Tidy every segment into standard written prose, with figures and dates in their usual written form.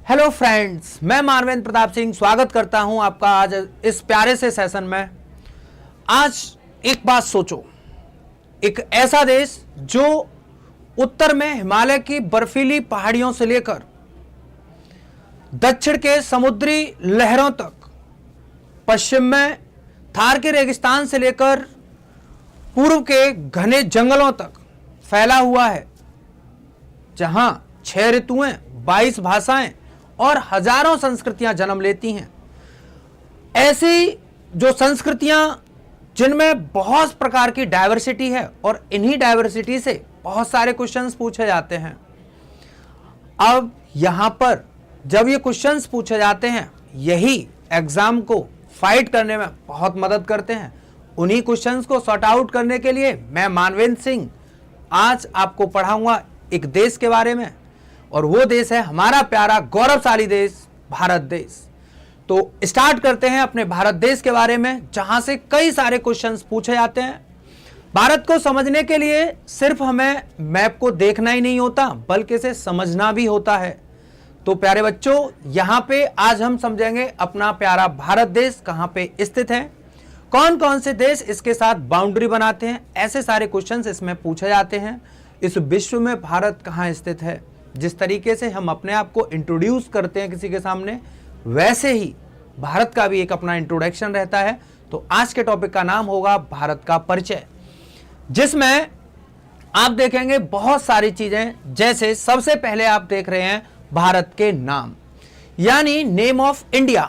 Hello friends, मैं मानवेंद्र प्रताप सिंह स्वागत करता हूं आपका आज इस प्यारे से सेशन में। आज एक बात सोचो, एक ऐसा देश जो उत्तर में हिमालय की बर्फीली पहाड़ियों से लेकर दक्षिण के समुद्री लहरों तक, पश्चिम में थार के रेगिस्तान से लेकर पूर्व के घने जंगलों तक फैला हुआ है, जहां 6 ऋतुएं, 22 भाषाएं और हजारों संस्कृतियां जन्म लेती हैं। ऐसी जो संस्कृतियां जिनमें बहुत प्रकार की डाइवर्सिटी है और इन्हीं डाइवर्सिटी से बहुत सारे क्वेश्चंस पूछे जाते हैं। अब यहां पर जब ये क्वेश्चंस पूछे जाते हैं, यही एग्जाम को फाइट करने में बहुत मदद करते हैं। उन्हीं क्वेश्चंस को सॉर्ट आउट करने के लिए मैं मानवेंद्र सिंह आज आपको पढ़ाऊंगा एक देश के बारे में, और वो देश है हमारा प्यारा गौरवशाली देश भारत देश। तो स्टार्ट करते हैं अपने भारत देश के बारे में, जहां से कई सारे क्वेश्चंस पूछे जाते हैं। भारत को समझने के लिए सिर्फ हमें मैप को देखना ही नहीं होता, बल्कि इसे समझना भी होता है। तो प्यारे बच्चों, यहां पे आज हम समझेंगे अपना प्यारा भारत देश कहां पे स्थित है, कौन कौन से देश इसके साथ बाउंड्री बनाते हैं। ऐसे सारे क्वेश्चंस इसमें पूछे जाते हैं। इस विश्व में भारत कहां स्थित है, जिस तरीके से हम अपने आप को इंट्रोड्यूस करते हैं किसी के सामने, वैसे ही भारत का भी एक अपना इंट्रोडक्शन रहता है। तो आज के टॉपिक का नाम होगा भारत का परिचय, जिसमें आप देखेंगे बहुत सारी चीजें। जैसे सबसे पहले आप देख रहे हैं भारत के नाम, यानी नेम ऑफ इंडिया।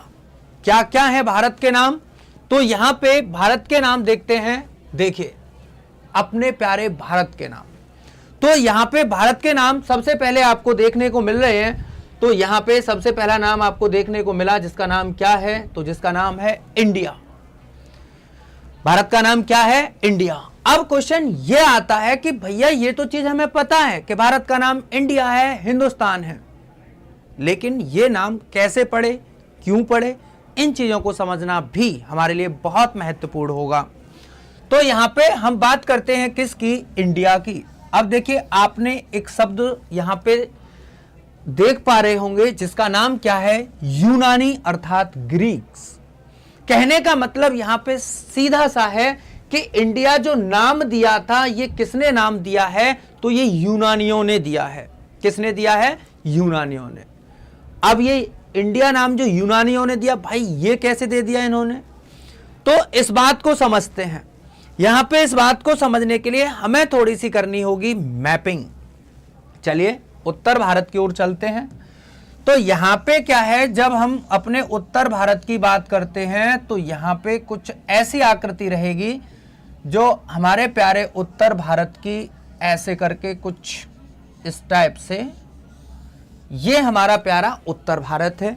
क्या क्या है भारत के नाम, तो यहां पे भारत के नाम देखते हैं। देखिए अपने प्यारे भारत के नाम, तो यहां पे भारत के नाम सबसे पहले आपको देखने को मिल रहे हैं। तो यहां पे सबसे पहला नाम आपको देखने को मिला, जिसका नाम क्या है, तो जिसका नाम है इंडिया। भारत का नाम क्या है, इंडिया। अब क्वेश्चन ये आता है कि भैया ये तो चीज हमें पता है कि भारत का नाम इंडिया है, हिंदुस्तान है, लेकिन ये नाम कैसे पड़े, क्यों पड़े, इन चीजों को समझना भी हमारे लिए बहुत महत्वपूर्ण होगा। तो यहां पे हम बात करते हैं किसकी, इंडिया की। अब देखिए आपने एक शब्द यहां पे देख पा रहे होंगे, जिसका नाम क्या है, यूनानी अर्थात ग्रीक्स। कहने का मतलब यहां पे सीधा सा है कि इंडिया जो नाम दिया था, ये किसने नाम दिया है, तो ये यूनानियों ने दिया है। किसने दिया है, यूनानियों ने। अब ये इंडिया नाम जो यूनानियों ने दिया, भाई ये कैसे दे दिया इन्होंने, तो इस बात को समझते हैं। यहां पे इस बात को समझने के लिए हमें थोड़ी सी करनी होगी मैपिंग। चलिए उत्तर भारत की ओर चलते हैं। तो यहां पे क्या है, जब हम अपने उत्तर भारत की बात करते हैं तो यहां पे कुछ ऐसी आकृति रहेगी जो हमारे प्यारे उत्तर भारत की ऐसे करके कुछ इस टाइप से, ये हमारा प्यारा उत्तर भारत है।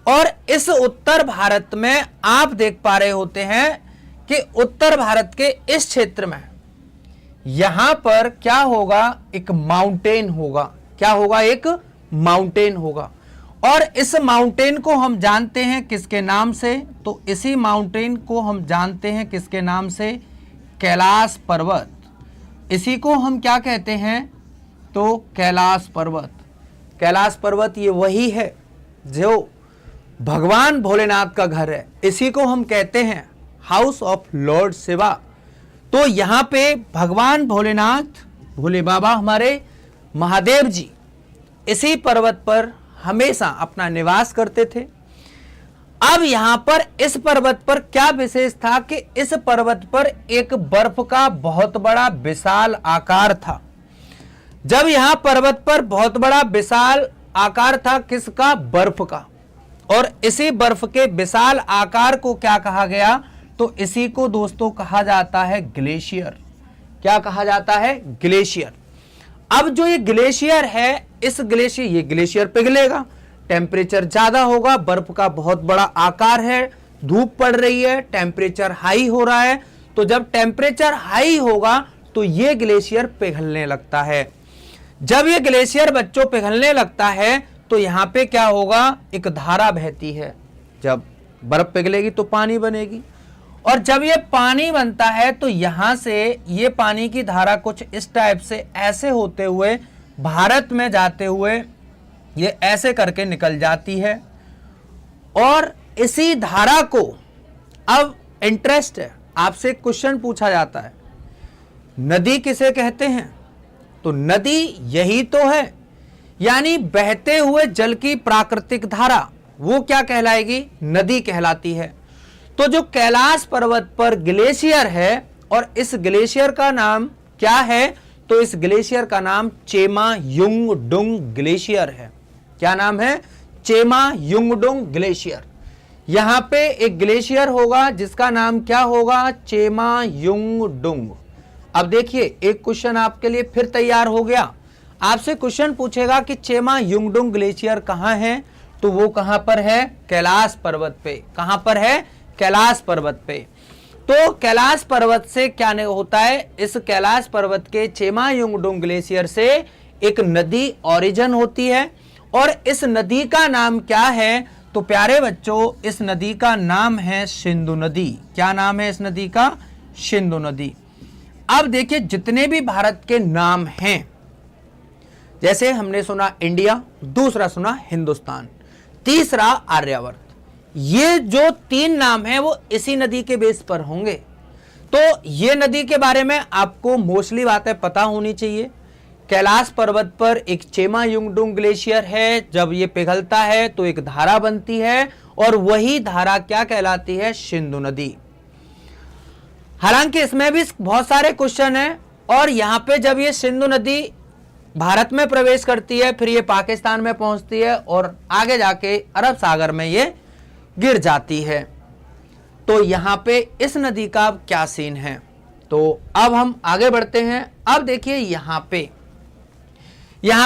और इस उत्तर भारत में आप देख पा रहे होते हैं कि उत्तर भारत के इस क्षेत्र में यहां पर क्या होगा, एक माउंटेन होगा। क्या होगा, एक माउंटेन होगा। और इस माउंटेन को हम जानते हैं किसके नाम से, तो इसी माउंटेन को हम जानते हैं किसके नाम से, कैलाश पर्वत। इसी को हम क्या कहते हैं, तो कैलाश पर्वत। कैलाश पर्वत ये वही है जो भगवान भोलेनाथ का घर है। इसी को हम कहते हैं हाउस ऑफ लॉर्ड शिवा। तो यहां पे भगवान भोलेनाथ, भोले बाबा हमारे महादेव जी इसी पर्वत पर हमेशा अपना निवास करते थे। अब यहां पर इस पर्वत पर क्या विशेष था कि इस पर्वत पर एक बर्फ का बहुत बड़ा विशाल आकार था। जब यहां पर्वत पर बहुत बड़ा विशाल आकार था, किसका, बर्फ का, और इसी बर्फ के विशाल आकार को क्या कहा गया, तो इसी को दोस्तों कहा जाता है ग्लेशियर। क्या कहा जाता है, ग्लेशियर। अब जो ये ग्लेशियर है, इस ग्लेशियर, ये ग्लेशियर पिघलेगा, टेम्परेचर ज्यादा होगा, बर्फ का बहुत बड़ा आकार है, धूप पड़ रही है, टेम्परेचर हाई हो रहा है। तो जब टेम्परेचर हाई होगा तो ये ग्लेशियर पिघलने लगता है। जब ये ग्लेशियर बच्चों पिघलने लगता है तो यहां पे क्या होगा, एक धारा बहती है। जब बर्फ पिघलेगी तो पानी बनेगी, और जब ये पानी बनता है तो यहां से ये पानी की धारा कुछ इस टाइप से ऐसे होते हुए भारत में जाते हुए ये ऐसे करके निकल जाती है और इसी धारा को अब इंटरेस्ट है, आपसे क्वेश्चन पूछा जाता है नदी किसे कहते हैं, तो नदी यही तो है, यानी बहते हुए जल की प्राकृतिक धारा, वो क्या कहलाएगी, नदी कहलाती है। तो जो कैलाश पर्वत पर ग्लेशियर है और इस ग्लेशियर का नाम क्या है, तो इस ग्लेशियर का नाम चेमायुंगडुंग ग्लेशियर है। क्या नाम है, चेमायुंगडुंग ग्लेशियर। यहां पे एक ग्लेशियर होगा जिसका नाम क्या होगा, चेमायुंगडुंग। अब देखिए एक क्वेश्चन आपके लिए फिर तैयार हो गया, आपसे क्वेश्चन पूछेगा कि चेमायुंगडुंग ग्लेशियर कहां है, तो वो कहां पर है, कैलाश पर्वत पे। कहां पर है, कैलाश पर्वत पे। तो कैलाश पर्वत से क्या होता है, इस कैलाश पर्वत के चेमायुंगडुंग ग्लेशियर से एक नदी ओरिजिन होती है और इस नदी का नाम क्या है, तो प्यारे बच्चों इस नदी का नाम है सिंधु नदी। क्या नाम है इस नदी का, सिंधु नदी। अब देखिए जितने भी भारत के नाम हैं, जैसे हमने सुना इंडिया, दूसरा सुना हिंदुस्तान, तीसरा आर्यावर्त, ये जो तीन नाम हैं वो इसी नदी के बेस पर होंगे। तो ये नदी के बारे में आपको मोस्टली बातें पता होनी चाहिए। कैलाश पर्वत पर एक चेमायुंगडुंग ग्लेशियर है, जब ये पिघलता है तो एक धारा बनती है और वही धारा क्या कहलाती है, सिंधु नदी। हालांकि इसमें भी बहुत सारे क्वेश्चन हैं और यहां पे जब ये सिंधु नदी भारत में प्रवेश करती है, फिर ये पाकिस्तान में पहुंचती है और आगे जाके अरब सागर में ये गिर जाती है। तो यहां पे इस नदी का क्या सीन है, तो अब हम आगे बढ़ते हैं। अब देखिए यहां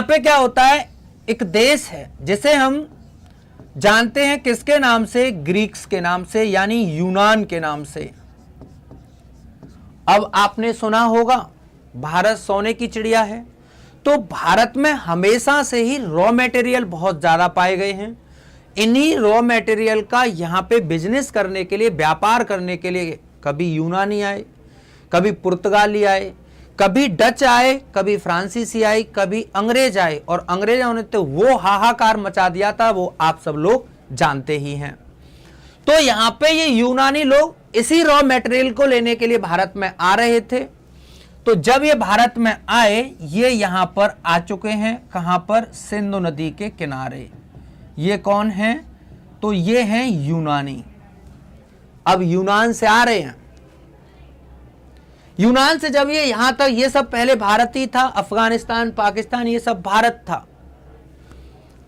पे क्या होता है, एक देश है जिसे हम जानते हैं किसके नाम से, ग्रीक्स के नाम से, यानी यूनान के नाम से। अब आपने सुना होगा भारत सोने की चिड़िया है, तो भारत में हमेशा से ही रॉ मटेरियल बहुत ज्यादा पाए गए हैं। इन्हीं रॉ मटेरियल का यहाँ पे बिजनेस करने के लिए, व्यापार करने के लिए कभी यूनानी आए, कभी पुर्तगाली आए, कभी डच आए, कभी फ्रांसीसी आए, कभी अंग्रेज आए, और अंग्रेजों ने तो वो हाहाकार मचा दिया था, वो आप सब लोग जानते ही हैं। तो यहाँ पे ये यूनानी लोग इसी रॉ मटेरियल को लेने के लिए भारत में आ रहे थे। तो जब ये भारत में आए, ये यहां पर आ चुके हैं, कहां पर, सिंधु नदी के किनारे। ये कौन है, तो ये हैं यूनानी। अब यूनान से आ रहे हैं, यूनान से जब ये यहां तक, ये सब पहले भारत ही था, अफगानिस्तान, पाकिस्तान, ये सब भारत था।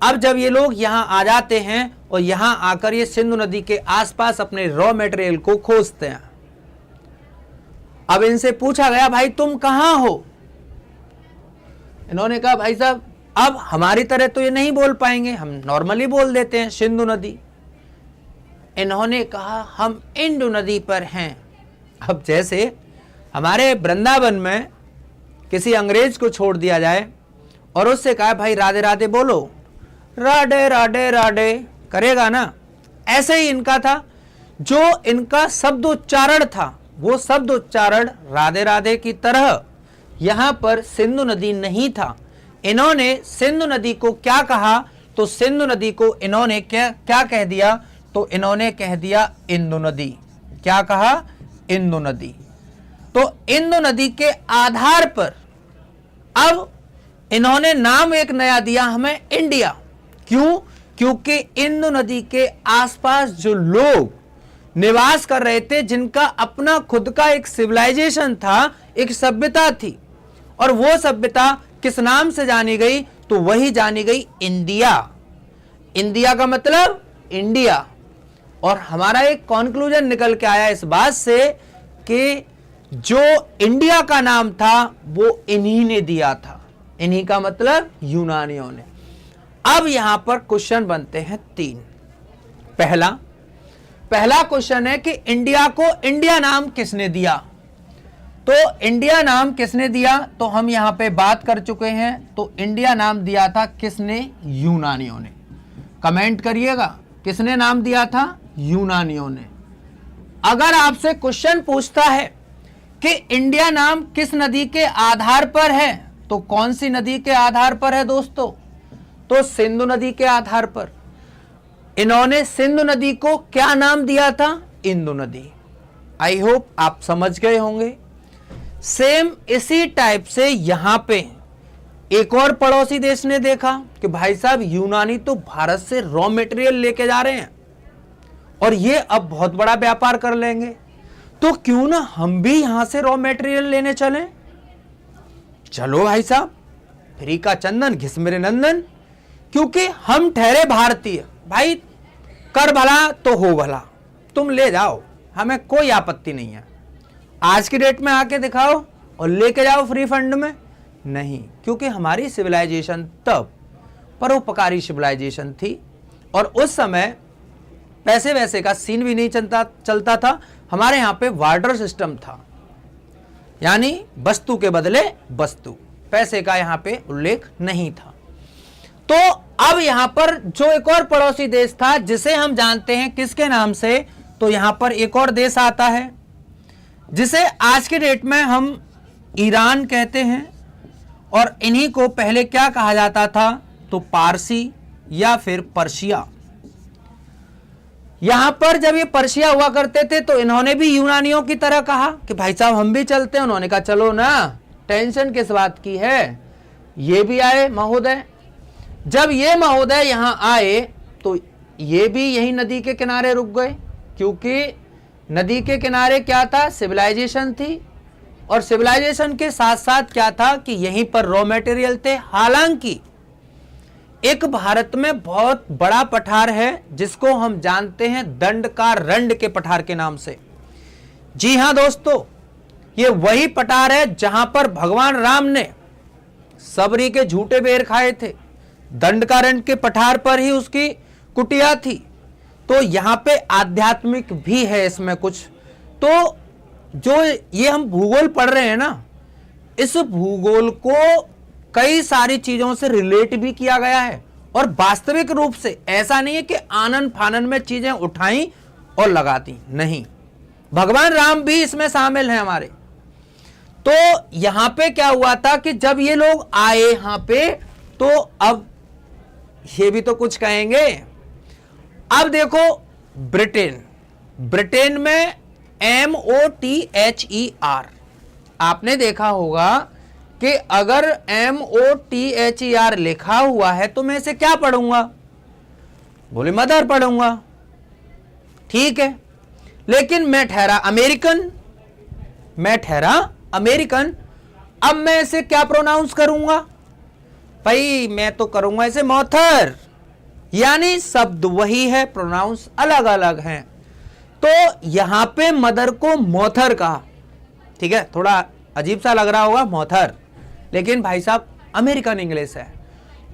अब जब ये लोग यहां आ जाते हैं और यहां आकर ये सिंधु नदी के आसपास अपने रॉ मटेरियल को खोजते हैं। अब इनसे पूछा गया, भाई तुम कहां हो? इन्होंने कहा, भाई साहब अब हमारी तरह तो ये नहीं बोल पाएंगे, हम नॉर्मली बोल देते हैं सिंधु नदी। इन्होंने कहा, हम इंडु नदी पर हैं। अब जैसे हमारे वृंदावन में किसी अंग्रेज को छोड़ दिया जाए और उससे कहा, भाई राधे राधे बोलो, राधे राधे राधे करेगा ना, ऐसे ही इनका था। जो इनका शब्द उच्चारण था, वो शब्द उच्चारण राधे राधे की तरह यहां पर सिंधु नदी नहीं था। इन्होंने सिंधु नदी को क्या कहा, तो सिंधु नदी को इन्होंने क्या कह दिया, तो इन्होंने कह दिया इंदु नदी। क्या कहा, इंदु नदी। तो इंदु नदी के आधार पर अब इन्होंने नाम एक नया दिया हमें, इंडिया। क्यों? क्योंकि इंदु नदी के आसपास जो लोग निवास कर रहे थे, जिनका अपना खुद का एक सिविलाइजेशन था, एक सभ्यता थी, और वो सभ्यता किस नाम से जानी गई, तो वही जानी गई इंडिया। इंडिया का मतलब इंडिया। और हमारा एक कॉन्क्लूजन निकल के आया इस बात से कि जो इंडिया का नाम था वो इन्हीं ने दिया था। इन्हीं का मतलब यूनानियों ने। अब यहां पर क्वेश्चन बनते हैं तीन। पहला क्वेश्चन है कि इंडिया को इंडिया नाम किसने दिया? तो इंडिया नाम किसने दिया, तो हम यहां पे बात कर चुके हैं। तो इंडिया नाम दिया था किसने? यूनानियों ने। कमेंट करिएगा, किसने नाम दिया था? यूनानियों ने। अगर आपसे क्वेश्चन पूछता है कि इंडिया नाम किस नदी के आधार पर है, तो कौन सी नदी के आधार पर है दोस्तों? तो सिंधु नदी के आधार पर इन्होंने सिंधु नदी को क्या नाम दिया था? इंदु नदी। आई होप आप समझ गए होंगे। सेम इसी टाइप से यहां पे एक और पड़ोसी देश ने देखा कि भाई साहब यूनानी तो भारत से रॉ मटेरियल लेके जा रहे हैं और ये अब बहुत बड़ा व्यापार कर लेंगे, तो क्यों ना हम भी यहां से रॉ मटेरियल लेने चलें। चलो भाई साहब, फ्री का चंदन घिस मेरे नंदन, क्योंकि हम ठहरे भारतीय। भाई कर भला तो हो भला, तुम ले जाओ, हमें कोई आपत्ति नहीं है। आज की डेट में आके दिखाओ और लेके जाओ फ्री फंड में, नहीं, क्योंकि हमारी सिविलाइजेशन तब परोपकारी सिविलाइजेशन थी और उस समय पैसे वैसे का सीन भी नहीं चलता था। हमारे यहाँ पे वार्टर सिस्टम था, यानी वस्तु के बदले वस्तु, पैसे का यहाँ पे उल्लेख नहीं था। तो अब यहां पर जो एक और पड़ोसी देश था जिसे हम जानते हैं किसके नाम से, तो यहां पर एक और देश आता है जिसे आज के डेट में हम ईरान कहते हैं, और इन्हीं को पहले क्या कहा जाता था, तो पारसी या फिर पर्शिया। यहां पर जब ये पर्शिया हुआ करते थे तो इन्होंने भी यूनानियों की तरह कहा कि भाई साहब हम भी चलते हैं। उन्होंने कहा चलो ना, टेंशन किस बात की है। ये भी आए महोदय। जब ये महोदय यहां आए तो ये भी यही नदी के किनारे रुक गए, क्योंकि नदी के किनारे क्या था, सिविलाइजेशन थी, और सिविलाइजेशन के साथ साथ क्या था कि यहीं पर रॉ मटेरियल थे। हालांकि एक भारत में बहुत बड़ा पठार है जिसको हम जानते हैं दंडकारण्य के पठार के नाम से। जी हां दोस्तों, ये वही पठार है जहां पर भगवान राम ने सबरी के झूठे बेर खाए थे। दंडकारण्य के पठार पर ही उसकी कुटिया थी। तो यहां पे आध्यात्मिक भी है इसमें कुछ। तो जो ये हम भूगोल पढ़ रहे हैं ना, इस भूगोल को कई सारी चीजों से रिलेट भी किया गया है, और वास्तविक रूप से ऐसा नहीं है कि आनन फानन में चीजें उठाई और लगा दी, नहीं, भगवान राम भी इसमें शामिल हैं हमारे। तो यहां पे क्या हुआ था कि जब ये लोग आए यहां पे, तो अब ये भी तो कुछ कहेंगे। अब देखो ब्रिटेन में MOTHER, आपने देखा होगा कि अगर MOTHER लिखा हुआ है तो मैं इसे क्या पढ़ूंगा, बोले मदर पढ़ूंगा, ठीक है। लेकिन मैं ठहरा अमेरिकन, अब मैं इसे क्या प्रोनाउंस करूंगा, भाई मैं तो करूंगा इसे मॉथर, यानी शब्द वही है, प्रोनाउंस अलग अलग हैं। तो यहां पे मदर को मॉथर कहा, ठीक है, थोड़ा अजीब सा लग रहा होगा मॉथर, लेकिन भाई साहब अमेरिकन इंग्लिश है,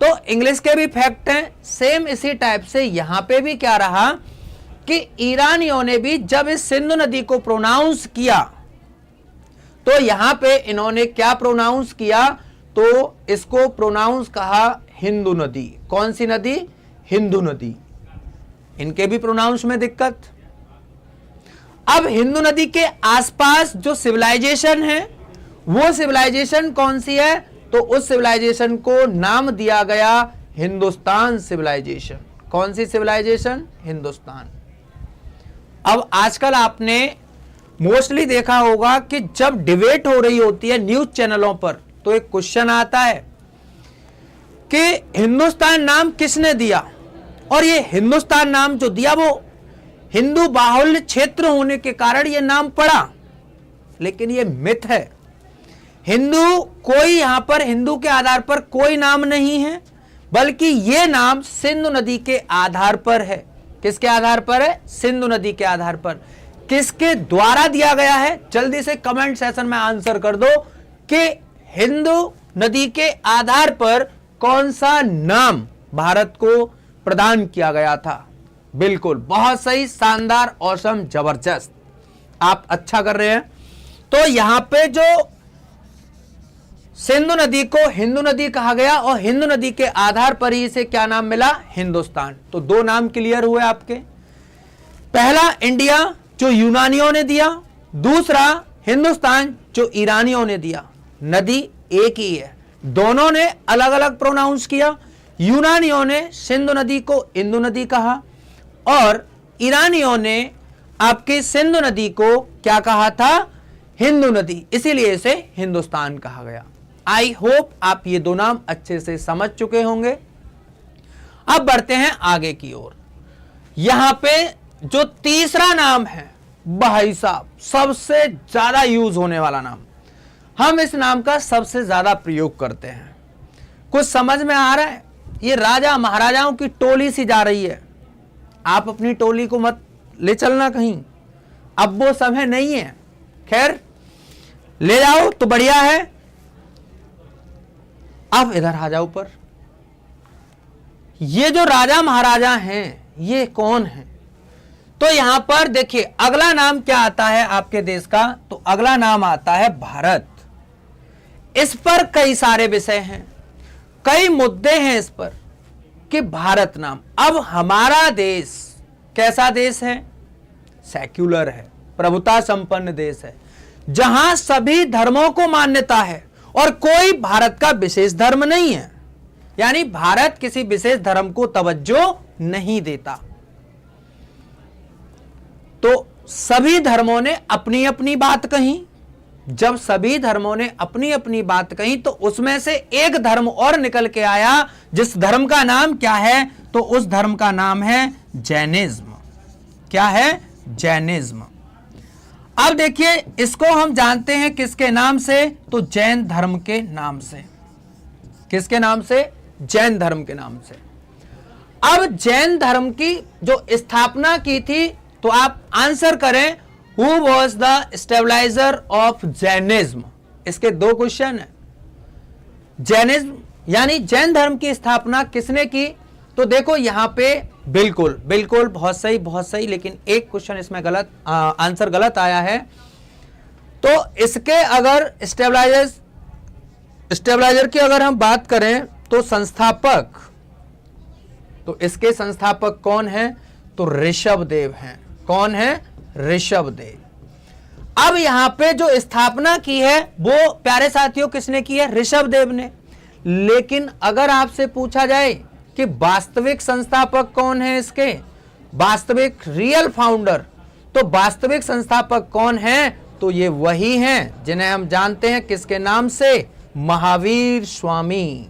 तो इंग्लिश के भी फैक्ट हैं। सेम इसी टाइप से यहां पे भी क्या रहा कि ईरानियों ने भी जब इस सिंधु नदी को प्रोनाउंस किया, तो यहां पे इन्होंने क्या प्रोनाउंस किया, तो इसको प्रोनाउंस कहा हिंदू नदी। कौन सी नदी, हिंदू नदी। इनके भी प्रोनाउंस में दिक्कत। अब हिंदू नदी के आसपास जो सिविलाइजेशन है, वो सिविलाइजेशन कौन सी है, तो उस सिविलाइजेशन को नाम दिया गया हिंदुस्तान सिविलाइजेशन। कौन सी सिविलाइजेशन, हिंदुस्तान। अब आजकल आपने मोस्टली देखा होगा कि जब डिबेट हो रही होती है न्यूज चैनलों पर, तो एक क्वेश्चन आता है कि हिंदुस्तान नाम किसने दिया, और ये हिंदुस्तान नाम जो दिया वो हिंदू बाहुल्य क्षेत्र होने के कारण ये नाम पड़ा, लेकिन ये मिथ है। हिंदू कोई यहां पर हिंदू के आधार पर कोई नाम नहीं है, बल्कि ये नाम सिंधु नदी के आधार पर है। किसके आधार पर है, सिंधु नदी के आधार पर। किसके द्वारा दिया गया है, जल्दी से कमेंट सेशन में आंसर कर दो कि हिंदू नदी के आधार पर कौन सा नाम भारत को प्रदान किया गया था। बिल्कुल, बहुत सही, शानदार, औसम, जबरदस्त, आप अच्छा कर रहे हैं। तो यहां पे जो सिंधु नदी को हिंदू नदी कहा गया, और हिंदू नदी के आधार पर ही इसे क्या नाम मिला, हिंदुस्तान। तो दो नाम क्लियर हुए आपके। पहला इंडिया जो यूनानियों ने दिया, दूसरा हिंदुस्तान जो ईरानियों ने दिया। नदी एक ही है, दोनों ने अलग अलग प्रोनाउंस किया, यूनानियों ने सिंधु नदी को इंदु नदी कहा और ईरानियों ने आपकी सिंधु नदी को क्या कहा था, हिंदू नदी, इसीलिए इसे हिंदुस्तान कहा गया। आई होप आप ये दो नाम अच्छे से समझ चुके होंगे। अब बढ़ते हैं आगे की ओर। यहां पे जो तीसरा नाम है, भाई साहब सबसे ज्यादा यूज होने वाला नाम, हम इस नाम का सबसे ज्यादा प्रयोग करते हैं। कुछ समझ में आ रहा है? ये राजा महाराजाओं की टोली सी जा रही है, आप अपनी टोली को मत ले चलना कहीं, अब वो समय नहीं है। खैर ले जाओ तो बढ़िया है। अब इधर आ जाओ पर, ये जो राजा महाराजा हैं ये कौन है? तो यहां पर देखिए अगला नाम क्या आता है आपके देश का, तो अगला नाम आता है भारत। इस पर कई सारे विषय हैं, कई मुद्दे हैं इस पर कि भारत नाम। अब हमारा देश कैसा देश है? सेक्युलर है, प्रभुता संपन्न देश है, जहां सभी धर्मों को मान्यता है और कोई भारत का विशेष धर्म नहीं है, यानी भारत किसी विशेष धर्म को तवज्जो नहीं देता। तो सभी धर्मों ने अपनी अपनी बात कही। जब सभी धर्मों ने अपनी अपनी बात कही तो उसमें से एक धर्म और निकल के आया, जिस धर्म का नाम क्या है, तो उस धर्म का नाम है जैनिज्म। क्या है? जैनिज्म। अब देखिए इसको हम जानते हैं किसके नाम से, तो जैन धर्म के नाम से। किसके नाम से? जैन धर्म के नाम से। अब जैन धर्म की जो स्थापना की थी, तो आप आंसर करें, who was the stabiliser of Jainism? इसके दो क्वेश्चन है। जैनिज्म यानी जैन धर्म की स्थापना किसने की? तो देखो यहां पे बिल्कुल बिल्कुल बहुत सही, लेकिन एक क्वेश्चन इसमें गलत, आंसर गलत आया है। तो इसके अगर स्टेबलाइजर की अगर हम बात करें तो संस्थापक, तो इसके संस्थापक कौन है? तो ऋषभदेव हैं। कौन है? ऋषभदेव। अब यहां पे जो स्थापना की है वो प्यारे साथियों किसने की है? ऋषभदेव ने। लेकिन अगर आपसे पूछा जाए कि वास्तविक संस्थापक कौन है इसके, वास्तविक रियल फाउंडर, तो वास्तविक संस्थापक कौन है? तो ये वही हैं जिन्हें हम जानते हैं किसके नाम से? महावीर स्वामी।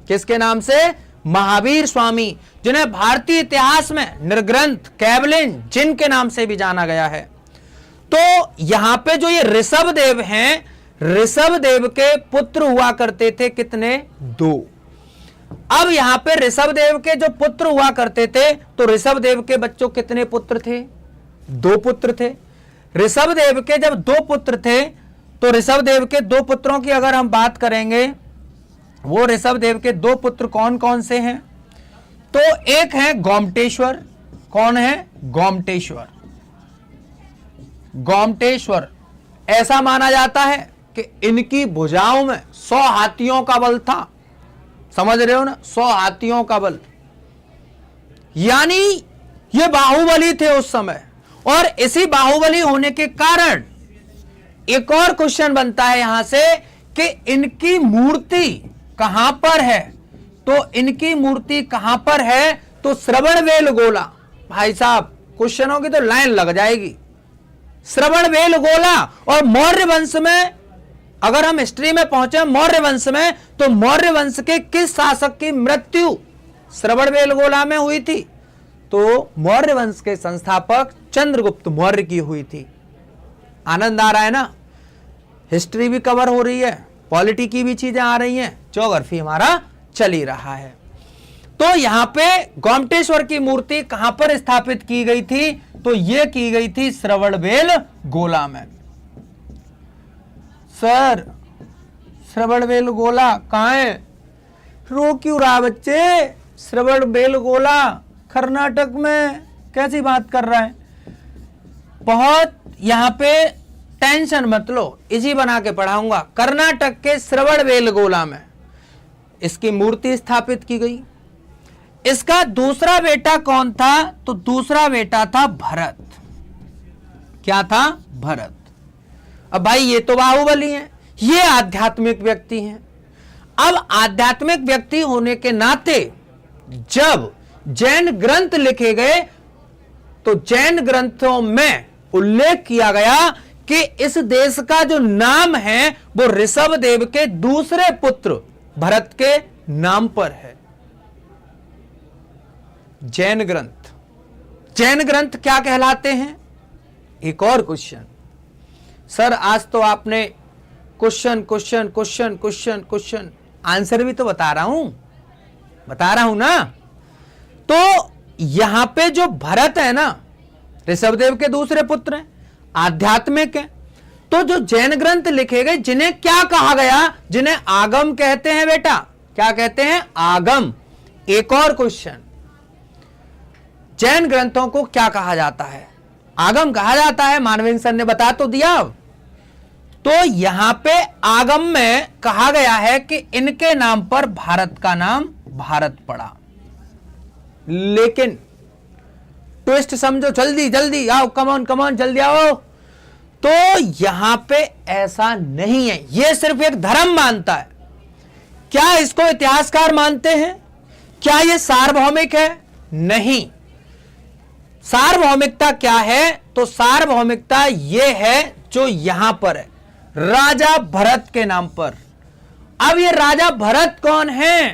किसके नाम से? महावीर स्वामी, जिन्हें भारतीय इतिहास में निर्ग्रंथ कैवलिन जिन के नाम से भी जाना गया है। तो यहां पे जो ये ऋषभदेव हैं, ऋषभदेव के पुत्र हुआ करते थे कितने? 2। अब यहां पे ऋषभदेव के जो पुत्र हुआ करते थे, तो ऋषभदेव के बच्चों कितने पुत्र थे? 2 पुत्र थे। ऋषभदेव के जब 2 पुत्र थे, तो ऋषभदेव के 2 पुत्रों की अगर हम बात करेंगे, वो ऋषभदेव के 2 पुत्र कौन कौन से हैं? तो एक है गोमटेश्वर। कौन है? गोमटेश्वर। गोमटेश्वर ऐसा माना जाता है कि इनकी भुजाओं में 100 हाथियों का बल था। समझ रहे हो ना? 100 हाथियों का बल, यानी ये बाहुबली थे उस समय। और इसी बाहुबली होने के कारण एक और क्वेश्चन बनता है यहां से कि इनकी मूर्ति कहां पर है? तो इनकी मूर्ति कहां पर है? तो श्रवणबेलगोला। भाई साहब क्वेश्चनों की तो लाइन लग जाएगी। श्रवणबेलगोला। और मौर्य वंश में अगर हम हिस्ट्री में पहुंचे मौर्य वंश में, तो मौर्य वंश के किस शासक की मृत्यु श्रवणबेलगोला में हुई थी? तो मौर्य वंश के संस्थापक चंद्रगुप्त मौर्य की हुई थी। आनंद आ रहा है ना? हिस्ट्री भी कवर हो रही है, पॉलिटी की भी चीजें आ रही हैं, ज्योग्राफी हमारा चल ही रहा है। तो यहां पे गोमटेश्वर की मूर्ति कहां पर स्थापित की गई थी? तो यह की गई थी श्रवणबेलगोला में। सर श्रवणबेलगोला कहां है? रो क्यों रहा बच्चे? श्रवणबेलगोला कर्नाटक में। कैसी बात कर रहा है? बहुत यहां पे टेंशन मत लो, इजी बना के पढ़ाऊंगा। कर्नाटक के श्रवणबेलगोला में इसकी मूर्ति स्थापित की गई। इसका दूसरा बेटा कौन था? तो दूसरा बेटा था भरत। क्या था? भरत। अब भाई ये तो बाहुबली हैं, ये आध्यात्मिक व्यक्ति हैं। अब आध्यात्मिक व्यक्ति होने के नाते जब जैन ग्रंथ लिखे गए तो जैन ग्रंथों में उल्लेख किया गया कि इस देश का जो नाम है वो ऋषभ देव के दूसरे पुत्र भरत के नाम पर है। जैन ग्रंथ क्या कहलाते हैं? एक और क्वेश्चन। सर आज तो आपने क्वेश्चन आंसर भी तो बता रहा हूं ना। तो यहां पे जो भरत है ना, ऋषभदेव के दूसरे पुत्र हैं, आध्यात्मिक है। तो जो जैन ग्रंथ लिखे गए जिन्हें क्या कहा गया? जिन्हें आगम कहते हैं बेटा। क्या कहते हैं? आगम। एक और क्वेश्चन, जैन ग्रंथों को क्या कहा जाता है? आगम कहा जाता है। मानवेंद्र सर ने बता तो दिया। तो यहां पे आगम में कहा गया है कि इनके नाम पर भारत का नाम भारत पड़ा। लेकिन ट्विस्ट समझो, जल्दी आओ, कमॉन जल्दी आओ। तो यहां पे ऐसा नहीं है, यह सिर्फ एक धर्म मानता है। क्या इसको इतिहासकार मानते हैं? क्या यह सार्वभौमिक है? नहीं। सार्वभौमिकता क्या है? तो सार्वभौमिकता यह है जो यहां पर है, राजा भरत के नाम पर। अब ये राजा भरत कौन है?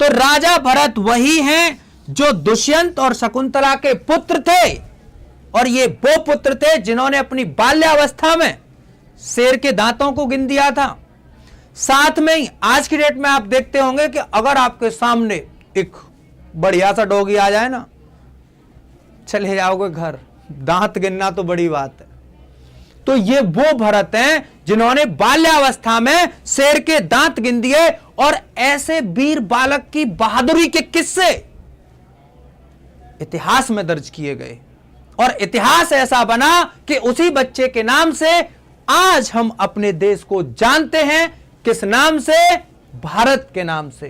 तो राजा भरत वही हैं जो दुष्यंत और शकुंतला के पुत्र थे, और ये वो पुत्र थे जिन्होंने अपनी बाल्यावस्था में शेर के दांतों को गिन दिया था। साथ में ही आज की डेट में आप देखते होंगे कि अगर आपके सामने एक बढ़िया सा डॉगी आ जाए ना, चले जाओगे घर, दांत गिनना तो बड़ी बात है। तो ये वो भरत हैं जिन्होंने बाल्यावस्था में शेर के दांत गिन दिए, और ऐसे वीर बालक की बहादुरी के किस्से इतिहास में दर्ज किए गए, और इतिहास ऐसा बना कि उसी बच्चे के नाम से आज हम अपने देश को जानते हैं। किस नाम से? भारत के नाम से।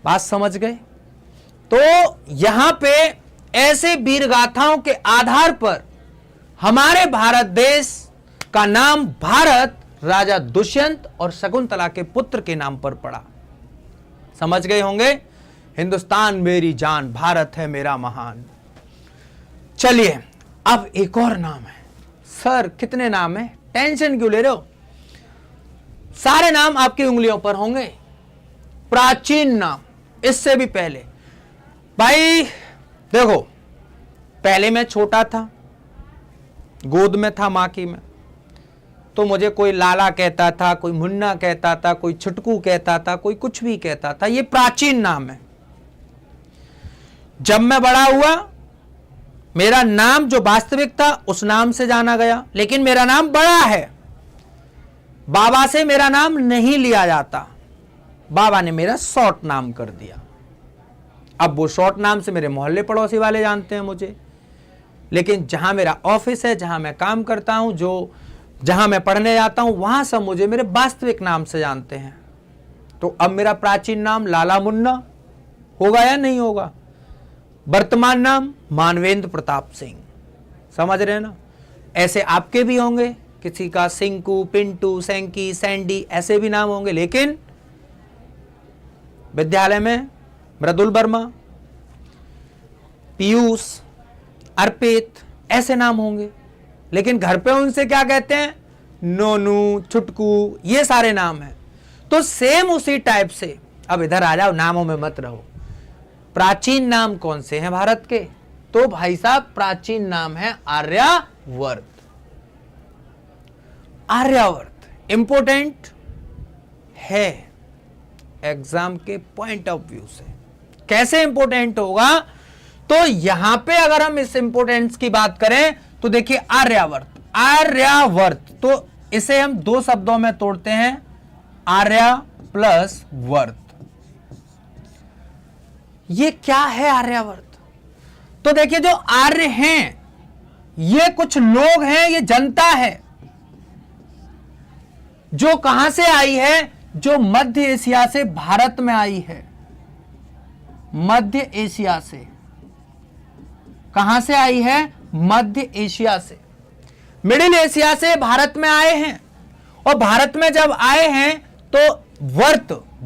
बात समझ गए? तो यहां पे ऐसे वीर गाथाओं के आधार पर हमारे भारत देश का नाम भारत राजा दुष्यंत और शकुंतला के पुत्र के नाम पर पड़ा। समझ गए होंगे? हिंदुस्तान मेरी जान, भारत है मेरा महान। चलिए अब एक और नाम है। सर कितने नाम है? टेंशन क्यों ले रहे हो? सारे नाम आपकी उंगलियों पर होंगे। प्राचीन नाम, इससे भी पहले। भाई देखो, पहले मैं छोटा था, गोद में था मां की में, तो मुझे कोई लाला कहता था, कोई मुन्ना कहता था, कोई छुटकू कहता था, कोई कुछ भी कहता था। ये प्राचीन नाम है। जब मैं बड़ा हुआ, मेरा नाम जो वास्तविक था उस नाम से जाना गया, लेकिन मेरा नाम बड़ा है। बाबा से मेरा नाम नहीं लिया जाता, बाबा ने मेरा शॉर्ट नाम कर दिया। अब वो शॉर्ट नाम से मेरे मोहल्ले पड़ोसी वाले जानते हैं मुझे, लेकिन जहां मेरा ऑफिस है, जहां मैं काम करता हूं, जहां मैं पढ़ने जाता हूं, वहां सब मुझे मेरे वास्तविक नाम से जानते हैं। तो अब मेरा प्राचीन नाम लाला मुन्ना होगा या नहीं होगा? वर्तमान नाम मानवेंद्र प्रताप सिंह। समझ रहे हैं ना? ऐसे आपके भी होंगे, किसी का सिंकू, पिंटू, सैंकी, सैंडी, ऐसे भी नाम होंगे। लेकिन विद्यालय में मृदुल वर्मा, पीयूष, अर्पित, ऐसे नाम होंगे। लेकिन घर पे उनसे क्या कहते हैं? नोनू, छुटकू, ये सारे नाम हैं। तो सेम उसी टाइप से अब इधर आ जाओ, नामों में मत रहो। प्राचीन नाम कौन से हैं भारत के? तो भाई साहब प्राचीन नाम है आर्यावर्त। आर्यावर्त इंपोर्टेंट है एग्जाम के पॉइंट ऑफ व्यू से। कैसे इंपोर्टेंट होगा? तो यहां पे अगर हम इस इंपोर्टेंस की बात करें तो देखिए आर्यावर्त, तो इसे हम दो शब्दों में तोड़ते हैं, आर्या प्लस वर्त। ये क्या है आर्यावर्त? तो देखिए, जो आर्य हैं ये कुछ लोग हैं, ये जनता है जो कहां से आई है? जो मध्य एशिया से भारत में आई है। मध्य एशिया से। कहां से आई है? मध्य एशिया से, मिडिल एशिया से भारत में आए हैं। और भारत में जब आए हैं तो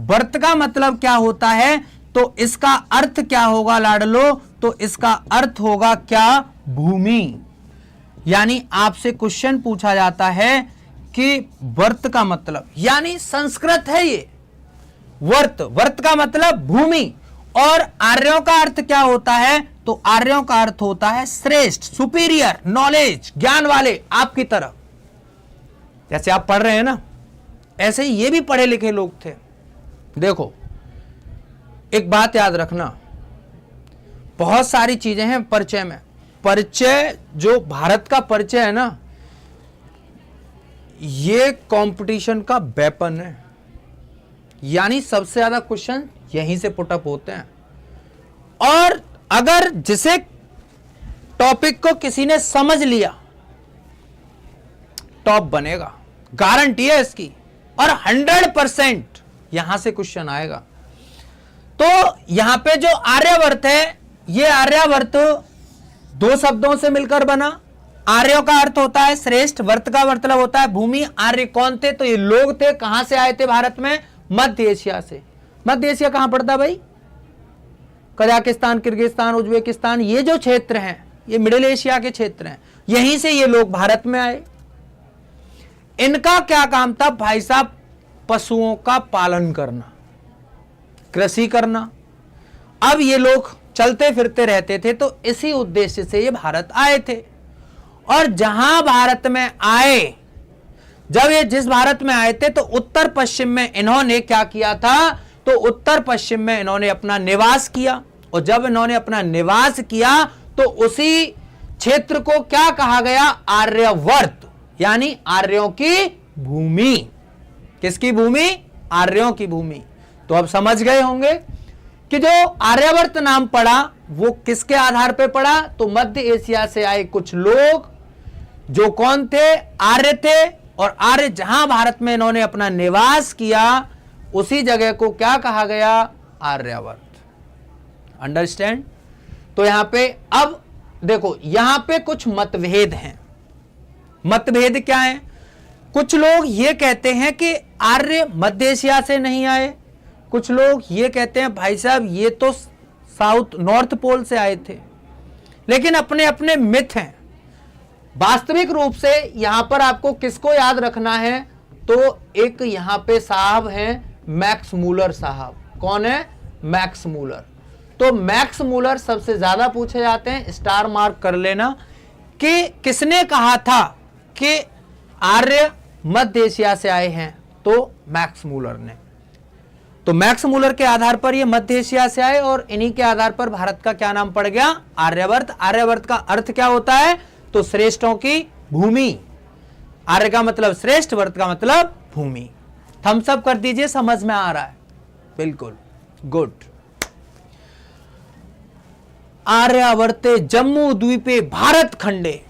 वर्त का मतलब क्या होता है? तो इसका अर्थ क्या होगा लाडलो? तो इसका अर्थ होगा क्या? भूमि। यानी आपसे क्वेश्चन पूछा जाता है कि वर्त का मतलब, यानी संस्कृत है ये वर्त, वर्त का मतलब भूमि, और आर्यों का अर्थ क्या होता है? तो आर्यों का अर्थ होता है श्रेष्ठ, सुपीरियर, नॉलेज, ज्ञान वाले आपकी तरह। जैसे आप पढ़ रहे हैं ना, ऐसे ही ये भी पढ़े लिखे लोग थे। देखो एक बात याद रखना, बहुत सारी चीजें हैं परिचय में। परिचय, जो भारत का परिचय है ना, ये कंपटीशन का वेपन है। यानी सबसे ज्यादा क्वेश्चन यहीं से पुटअप होते हैं, और अगर जिसे टॉपिक को किसी ने समझ लिया, टॉप बनेगा, गारंटी है इसकी, और 100% यहां से क्वेश्चन आएगा। तो यहां पे जो आर्यावर्त है, ये आर्यावर्त दो शब्दों से मिलकर बना। आर्यों का अर्थ होता है श्रेष्ठ, वर्त का मतलब होता है भूमि। आर्य कौन थे? तो ये लोग थे। कहां से आए थे भारत में? मध्य एशिया से। मध्य एशिया कहां पड़ता है भाई? कजाकिस्तान, किर्गिस्तान, उज्बेकिस्तान, ये जो क्षेत्र हैं ये मिडिल एशिया के क्षेत्र हैं। यहीं से ये लोग भारत में आए। इनका क्या काम था भाई साहब? पशुओं का पालन करना, कृषि करना। अब ये लोग चलते फिरते रहते थे, तो इसी उद्देश्य से ये भारत आए थे। और जहां भारत में आए, जब ये जिस भारत में आए थे, तो उत्तर पश्चिम में इन्होंने क्या किया था? तो उत्तर पश्चिम में इन्होंने अपना निवास किया। और जब इन्होंने अपना निवास किया, तो उसी क्षेत्र को क्या कहा गया? आर्यावर्त, यानी आर्यों की भूमि। किसकी भूमि? आर्यों की भूमि। तो अब समझ गए होंगे कि जो आर्यावर्त नाम पड़ा वो किसके आधार पर पड़ा? तो मध्य एशिया से आए कुछ लोग, जो कौन थे? आर्य थे। और आर्य जहां भारत में इन्होंने अपना निवास किया, उसी जगह को क्या कहा गया? आर्यावर्त। अंडरस्टैंड? तो यहां पे अब देखो, यहां पे कुछ मतभेद हैं। मतभेद क्या है? कुछ लोग ये कहते हैं कि आर्य मध्य एशिया से नहीं आए। कुछ लोग ये कहते हैं भाई साहब ये तो साउथ नॉर्थ पोल से आए थे। लेकिन अपने अपने मिथ हैं। वास्तविक रूप से यहां पर आपको किसको याद रखना है? तो एक यहां पे साहब हैं मैक्स मूलर साहब। कौन है? Max Muller. तो मैक्स मूलर सबसे ज्यादा पूछे जाते हैं, स्टार मार्क कर लेना, कि किसने कहा था कि आर्य मध्य एशिया से आए हैं? तो मैक्स मूलर ने। तो मैक्स मूलर के आधार पर ये मध्य एशिया से आए, और इन्हीं के आधार पर भारत का क्या नाम पड़ गया? आर्यावर्त। आर्यावर्त का अर्थ क्या होता है? तो श्रेष्ठों की भूमि। आर्य का मतलब श्रेष्ठ, वर्त का मतलब भूमि। थम्स अप कर दीजिए, समझ में आ रहा है? बिल्कुल, गुड। आर्यावर्ते जम्मू द्वीपे भारत खंडे।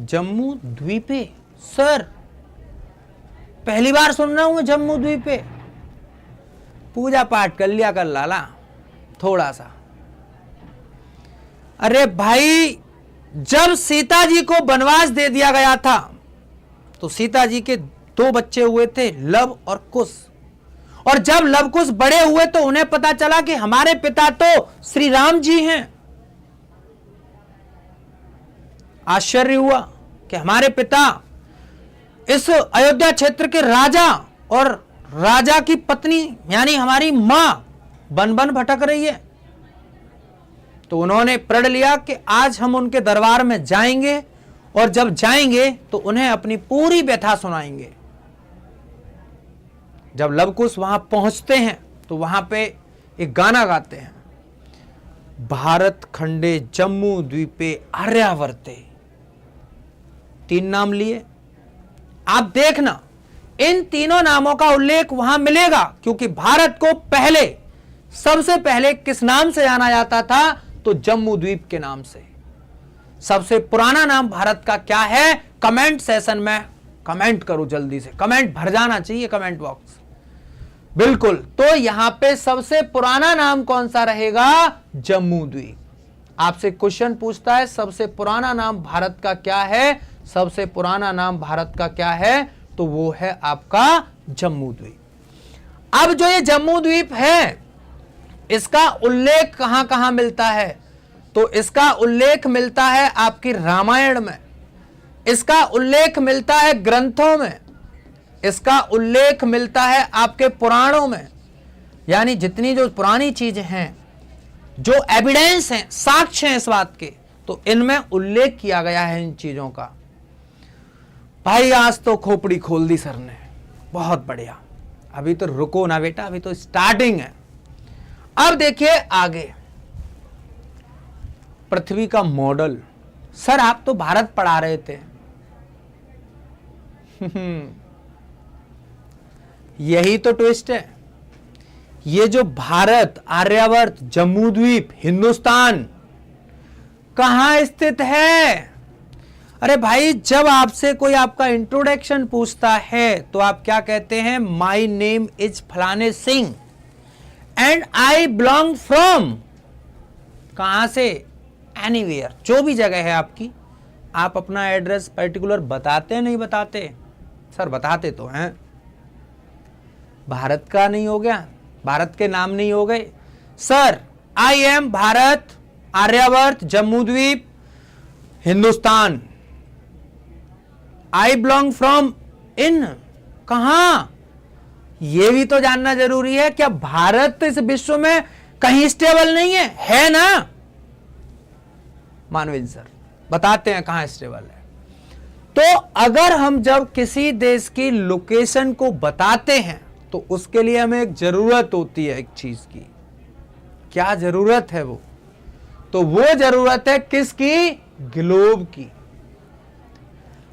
जम्मू द्वीपे? सर पहली बार सुन रहा हूं मैं जम्मू द्वीपे। पूजा पाठ कर लिया कर लाला थोड़ा सा। अरे भाई, जब सीता जी को वनवास दे दिया गया था, तो सीता जी के 2 बच्चे हुए थे, लव और कुश। और जब लव कुश बड़े हुए तो उन्हें पता चला कि हमारे पिता तो श्री राम जी हैं। आश्चर्य हुआ कि हमारे पिता इस अयोध्या क्षेत्र के राजा, और राजा की पत्नी यानी हमारी मां बन बन भटक रही है। तो उन्होंने प्रण लिया कि आज हम उनके दरबार में जाएंगे, और जब जाएंगे तो उन्हें अपनी पूरी व्यथा सुनाएंगे। जब लवकुश वहां पहुंचते हैं तो वहां पे एक गाना गाते हैं, भारत खंडे जम्मू द्वीपे आर्यावर्ते। 3 नाम लिए। आप देखना, इन तीनों नामों का उल्लेख वहां मिलेगा, क्योंकि भारत को पहले, सबसे पहले किस नाम से जाना जाता था? तो जम्मू द्वीप के नाम से। सबसे पुराना नाम भारत का क्या है? कमेंट सेशन में कमेंट करो जल्दी से, कमेंट भर जाना चाहिए कमेंट बॉक्स। बिल्कुल, तो यहां पे सबसे पुराना नाम कौन सा रहेगा? जम्मू द्वीप। आपसे क्वेश्चन पूछता है सबसे पुराना नाम भारत का क्या है? सबसे पुराना नाम भारत का क्या है? तो वो है आपका जम्मू द्वीप। अब जो ये जम्मू द्वीप है, इसका उल्लेख कहां कहां मिलता है? तो इसका उल्लेख मिलता है आपकी रामायण में, इसका उल्लेख मिलता है ग्रंथों में, इसका उल्लेख मिलता है आपके पुराणों में। यानी जितनी जो पुरानी चीजें हैं, जो एविडेंस हैं, साक्ष्य हैं इस बात के, तो इनमें उल्लेख किया गया है इन चीजों का। भाई आज तो खोपड़ी खोल दी सर ने, बहुत बढ़िया। अभी तो रुको ना बेटा, अभी तो स्टार्टिंग है। अब देखिए आगे, पृथ्वी का मॉडल। सर आप तो भारत पढ़ा रहे थे। यही तो ट्विस्ट है। ये जो भारत, आर्यवर्त, जम्मू द्वीप, हिंदुस्तान कहां स्थित है? अरे भाई, जब आपसे कोई आपका इंट्रोडक्शन पूछता है तो आप क्या कहते हैं? माई नेम इज फलाने Singh and I belong from, कहां से? एनीवेयर, जो भी जगह है आपकी, आप अपना एड्रेस पर्टिकुलर बताते नहीं बताते? सर बताते तो हैं। भारत का नहीं हो गया, भारत के नाम नहीं हो गए। Sir I am Bharat, Aryavarta, Jambu Dvipa, Hindustan. I belong from in, कहां? यह भी तो जानना जरूरी है। क्या भारत इस विश्व में कहीं स्टेबल नहीं है? है ना मानवीन सर, बताते हैं कहां स्टेबल है। तो अगर हम जब किसी देश की लोकेशन को बताते हैं तो उसके लिए हमें एक जरूरत होती है, एक चीज की। क्या जरूरत है वो? तो वो जरूरत है किसकी? ग्लोब की।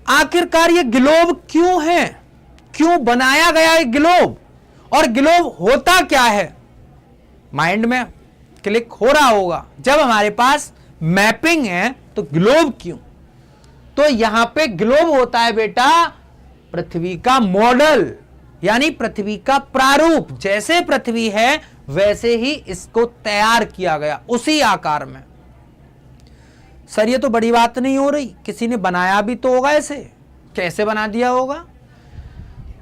आखिरकार ये ग्लोब क्यों है? क्यों बनाया गया है ग्लोब? और ग्लोब होता क्या है? माइंड में क्लिक हो रहा होगा, जब हमारे पास मैपिंग है तो ग्लोब क्यों? तो यहां पे ग्लोब होता है बेटा पृथ्वी का मॉडल, यानी पृथ्वी का प्रारूप। जैसे पृथ्वी है वैसे ही इसको तैयार किया गया, उसी आकार में। सर ये तो बड़ी बात नहीं हो रही, किसी ने बनाया भी तो होगा ऐसे, कैसे बना दिया होगा?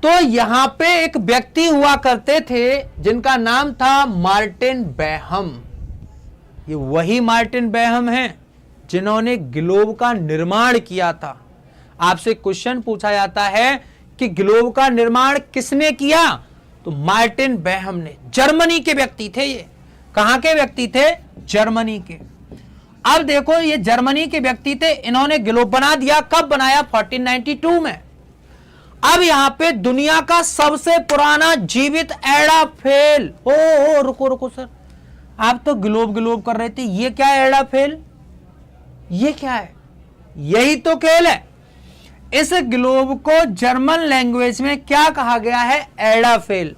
तो यहां पे एक व्यक्ति हुआ करते थे जिनका नाम था मार्टिन बेहम। ये वही मार्टिन बेहम हैं जिन्होंने ग्लोब का निर्माण किया था। आपसे क्वेश्चन पूछा जाता है कि ग्लोब का निर्माण किसने किया? तो मार्टिन बेहम ने। जर्मनी के व्यक्ति थे ये। कहां के व्यक्ति थे? जर्मनी के। अब देखो, ये जर्मनी के व्यक्ति थे, इन्होंने ग्लोब बना दिया। कब बनाया? 1492 में। अब यहां पे दुनिया का सबसे पुराना जीवित एड़ा फेल। ओ रुको रुको सर, आप तो ग्लोब ग्लोब कर रहे थे, ये क्या है एड़ा फेल? ये क्या है? यही तो खेल है। इस ग्लोब को जर्मन लैंग्वेज में क्या कहा गया है? एड़ा फेल।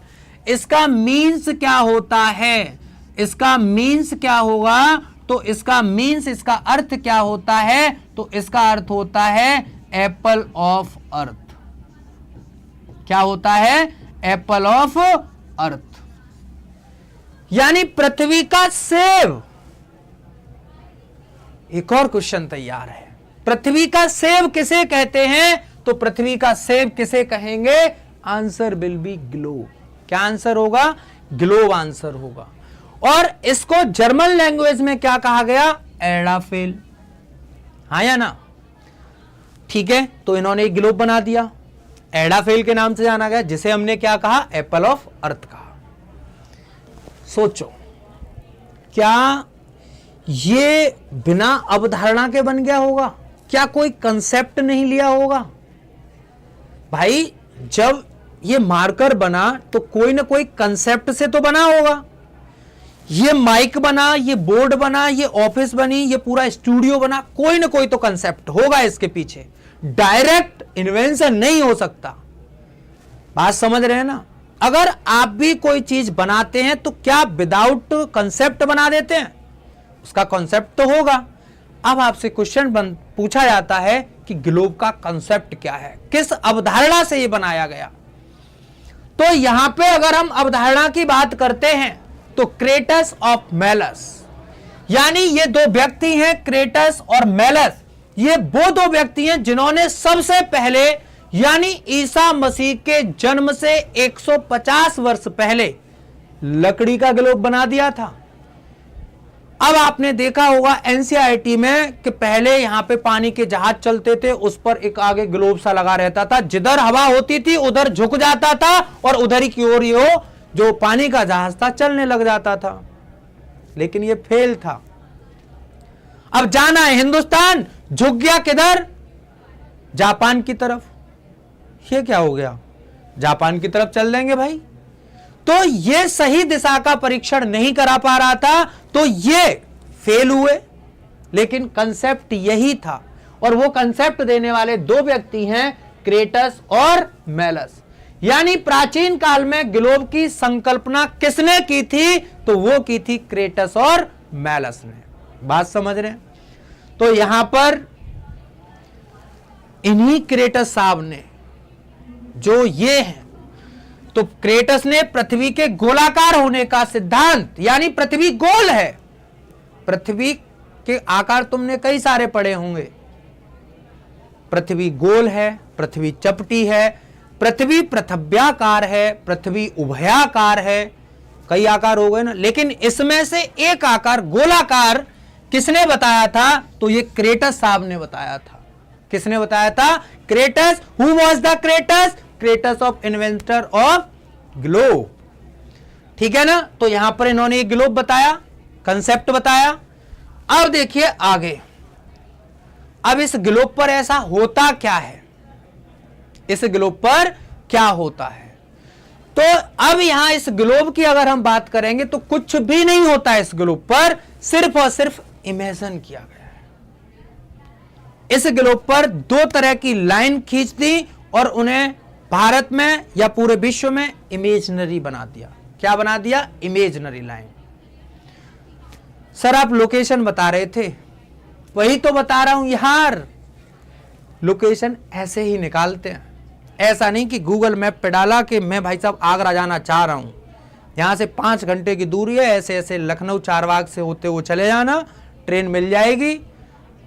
इसका मीन्स क्या होता है? इसका मीन्स क्या होगा? तो इसका मीन्स, इसका अर्थ क्या होता है? तो इसका अर्थ होता है एप्पल ऑफ अर्थ। क्या होता है? एप्पल ऑफ अर्थ, यानी पृथ्वी का सेब। एक और क्वेश्चन तैयार है, पृथ्वी का सेब किसे कहते हैं? तो पृथ्वी का सेब किसे कहेंगे? Answer will be globe. क्या आंसर होगा? ग्लोब आंसर होगा। और इसको जर्मन लैंग्वेज में क्या कहा गया? एड़ा फेल। हाँ या ना? ठीक है, तो इन्होंने एक ग्लोब बना दिया, एड़ा फेल के नाम से जाना गया, जिसे हमने क्या कहा? एप्पल ऑफ अर्थ कहा। सोचो, क्या ये बिना अवधारणा के बन गया होगा? क्या कोई कंसेप्ट नहीं लिया होगा? भाई जब ये मार्कर बना तो कोई ना कोई कंसेप्ट से तो बना होगा। ये माइक बना, ये बोर्ड बना, ये ऑफिस बनी, ये पूरा स्टूडियो बना, कोई ना कोई तो कंसेप्ट होगा इसके पीछे। डायरेक्ट इन्वेंशन नहीं हो सकता। बात समझ रहे हैं ना? अगर आप भी कोई चीज बनाते हैं तो क्या विदाउट कंसेप्ट बना देते हैं? उसका कंसेप्ट तो होगा। अब आपसे क्वेश्चन पूछा जाता है कि ग्लोब का कंसेप्ट क्या है, किस अवधारणा से यह बनाया गया? तो यहां पे अगर हम अवधारणा की बात करते हैं तो क्रेटस ऑफ मेलस, यानी ये दो व्यक्ति हैं, क्रेटस और मेलस। ये वो दो व्यक्ति हैं जिन्होंने सबसे पहले, यानी ईसा मसीह के जन्म से 150 वर्ष पहले लकड़ी का ग्लोब बना दिया था। अब आपने देखा होगा एनसीईआरटी में कि पहले यहां पे पानी के जहाज चलते थे, उस पर एक आगे ग्लोब सा लगा रहता था, जिधर हवा होती थी उधर झुक जाता था और उधर ही की ओर ये जो पानी का जहाज था चलने लग जाता था। लेकिन ये फेल था। अब जाना है हिंदुस्तान, झुक गया किधर? जापान की तरफ। ये क्या हो गया? जापान की तरफ चल देंगे भाई। तो ये सही दिशा का परीक्षण नहीं करा पा रहा था, तो ये फेल हुए। लेकिन कंसेप्ट यही था, और वो कंसेप्ट देने वाले दो व्यक्ति हैं, क्रेटस और मेलस। यानी प्राचीन काल में ग्लोब की संकल्पना किसने की थी? तो वो की थी क्रेटस और मेलस ने। बात समझ रहे हैं? तो यहां पर इन्हीं क्रेटस साहब ने, जो ये हैं, तो क्रेटस ने पृथ्वी के गोलाकार होने का सिद्धांत, यानी पृथ्वी गोल है। पृथ्वी के आकार तुमने कई सारे पढ़े होंगे। पृथ्वी गोल है, पृथ्वी चपटी है, पृथ्वी पृथव्याकार है, पृथ्वी उभयाकार है, कई आकार हो गए ना। लेकिन इसमें से एक आकार गोलाकार किसने बताया था? तो ये क्रेटस साहब ने बताया था। किसने बताया था? Crates. Who was the crates? Crates of inventor of globe. ठीक है ना? तो यहां पर इन्होंने एक ग्लोब बताया, कंसेप्ट बताया। अब देखिए आगे, अब इस ग्लोब पर ऐसा होता क्या है? इस ग्लोब पर क्या होता है? तो अब यहां इस ग्लोब की अगर हम बात करेंगे तो कुछ भी नहीं होता है इस ग्लोब पर, सिर्फ और सिर्फ इमेजिन किया गया है। इस ग्लोब पर दो तरह की लाइन खींच दी और उन्हें भारत में या पूरे विश्व में इमेजनरी बना दिया। क्या बना दिया? Imaginary line. सर आप लोकेशन बता रहे थे, वही तो बता रहा हूं यार। लोकेशन ऐसे ही निकालते हैं, ऐसा नहीं कि गूगल मैप पे डाला कि मैं भाई साहब आगरा जाना चाह रहा हूं, यहां से 5 घंटे की दूरी है, ऐसे ऐसे लखनऊ चारबाग से होते हुए चले जाना, ट्रेन मिल जाएगी,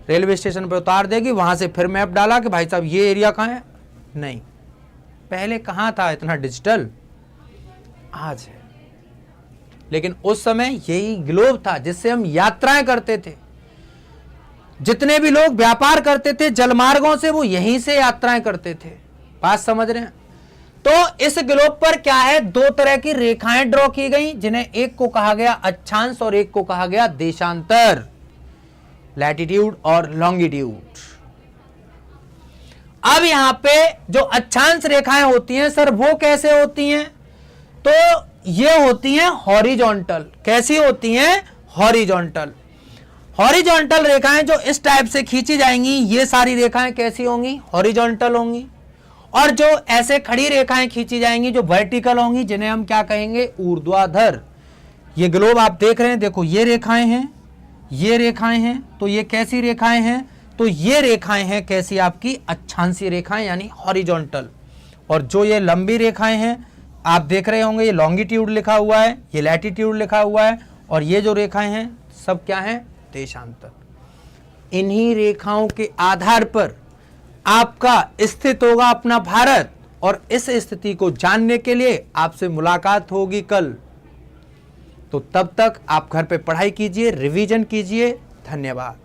रेलवे स्टेशन पे उतार देगी, वहां से फिर मैप डाला कि भाई साहब ये एरिया कहां है। नहीं, पहले कहां था इतना डिजिटल? आज है। लेकिन उस समय यही ग्लोब था जिससे हम यात्राएं करते थे। जितने भी लोग व्यापार करते थे जलमार्गों से, वो यहीं से यात्राएं करते थे। बात समझ रहे हैं? तो इस ग्लोब पर क्या है? दो तरह की रेखाएं ड्रॉ की गई, जिन्हें एक को कहा गया अक्षांश और एक को कहा गया देशांतर, लैटिट्यूड और लॉन्गिट्यूड। अब यहां पे जो अक्षांश रेखाएं होती हैं सर, वो कैसे होती हैं? तो ये होती हैं हॉरिजॉन्टल। कैसी होती हैं? हॉरिजॉन्टल। हॉरिजॉन्टल रेखाएं जो इस टाइप से खींची जाएंगी, ये सारी रेखाएं कैसी होंगी? हॉरिजॉन्टल होंगी। और जो ऐसे खड़ी रेखाएं खींची जाएंगी जो वर्टिकल होंगी, जिन्हें हम क्या कहेंगे? ऊर्ध्वाधर। ये ग्लोब आप देख रहे हैं, देखो ये रेखाएं हैं, ये रेखाएं हैं, तो ये कैसी रेखाएं हैं? तो ये रेखाएं हैं कैसी? आपकी अक्षांशीय रेखाएं, यानी हॉरिजॉन्टल। और जो ये लंबी रेखाएं हैं आप देख रहे होंगे, ये लॉन्गिट्यूड लिखा हुआ है, ये लैटिट्यूड लिखा हुआ है, और ये जो रेखाएं हैं सब क्या हैं? देशांतर। इन्हीं रेखाओं के आधार पर आपका स्थित होगा अपना भारत, और इस स्थिति को जानने के लिए आपसे मुलाकात होगी कल। तो तब तक आप घर पे पढ़ाई कीजिए, रिवीजन कीजिए। धन्यवाद।